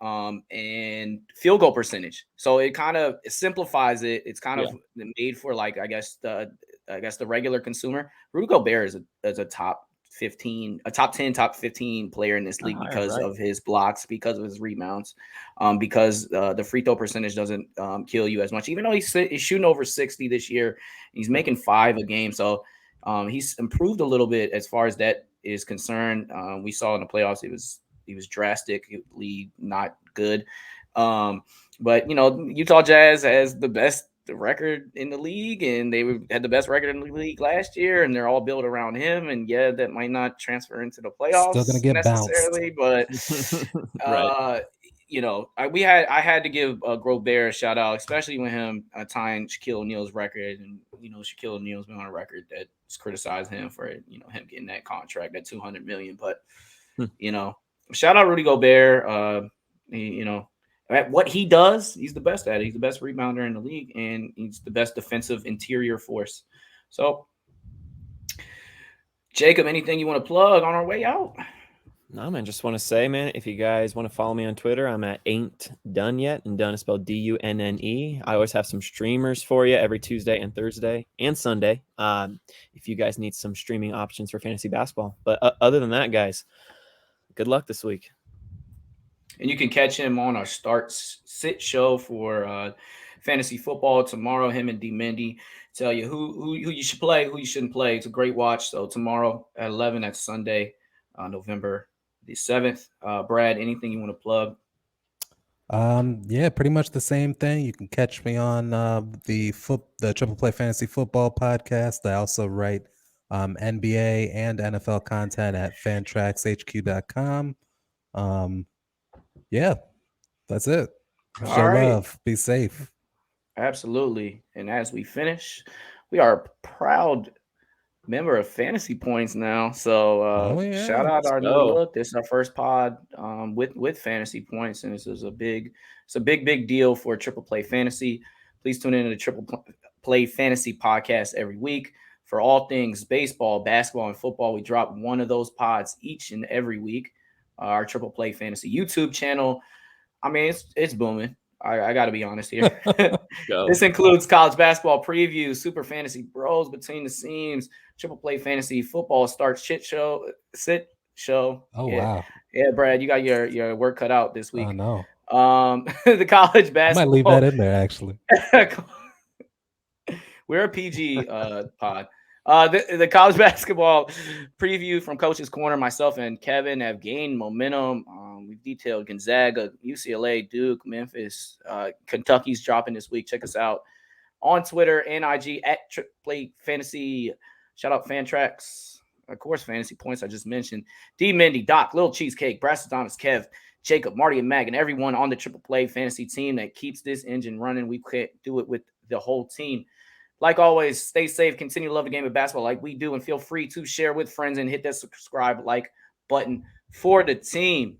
and field goal percentage. So it kind of simplifies it. It's kind of made for like, I guess the regular consumer. Rudy Gobert is a top 15, a top 10, top 15 player in this league because of his blocks, because of his rebounds, because the free throw percentage doesn't kill you as much, even though he's shooting over 60 this year. He's making 5 a game. So he's improved a little bit as far as that is concerned. We saw in the playoffs, he was drastically not good. But, you know, Utah Jazz has the best record in the league, and they had the best record in the league last year, and they're all built around him. And yeah, that might not transfer into the playoffs Still gonna get necessarily, bounced. but you know, I had to give Gobert a shout out, especially when him tying Shaquille O'Neal's record. And you know, Shaquille O'Neal's been on a record that's criticized him for, you know, him getting that contract, that $200 million. But you know, shout out Rudy Gobert. You know, at what he does, he's the best at it. He's the best rebounder in the league, and he's the best defensive interior force. So, Jacob, anything you want to plug on our way out? No, man, just want to say, man, if you guys want to follow me on Twitter, I'm at Ain't Done Yet, and Done is spelled D-U-N-N-E. I always have some streamers for you every Tuesday and Thursday and Sunday, if you guys need some streaming options for fantasy basketball. But other than that, guys, good luck this week. And you can catch him on our Start-Sit show for fantasy football tomorrow. Him and D. Mendy tell you who you should play, who you shouldn't play. It's a great watch. So tomorrow at 11, that's Sunday, November the 7th. Brad, anything you want to plug? Yeah, pretty much the same thing. You can catch me on the Triple Play Fantasy Football podcast. I also write NBA and NFL content at fantraxhq.com. Yeah, that's it. Show love. Be safe. Absolutely. And as we finish, we are a proud member of Fantasy Points now. So shout out our new look. This is our first pod with Fantasy Points, and this is a big deal for Triple Play Fantasy. Please tune in to the Triple Play Fantasy podcast every week for all things baseball, basketball, and football. We drop one of those pods each and every week. Our Triple Play Fantasy YouTube channel, I mean, it's booming. I got to be honest here. This includes college basketball previews, Super Fantasy Bros, Between the Seams, Triple Play Fantasy Football Sit show. Oh, wow. Yeah, Brad, you got your work cut out this week. Oh, no. The college basketball. I might leave that in there, actually. We're a PG pod. The college basketball preview from Coach's Corner, myself and Kevin have gained momentum. We've detailed Gonzaga, UCLA, Duke, Memphis, Kentucky's dropping this week. Check us out on Twitter and IG at Triple Play Fantasy. Shout out Fantrax, of course, Fantasy Points I just mentioned. D. Mendy, Doc, Little Cheesecake, Bradstradamus, Kev, Jacob, Marty, and Mag, and everyone on the Triple Play Fantasy team that keeps this engine running. We can't do it with the whole team. Like always, stay safe, continue to love the game of basketball like we do, and feel free to share with friends and hit that subscribe like button for the team.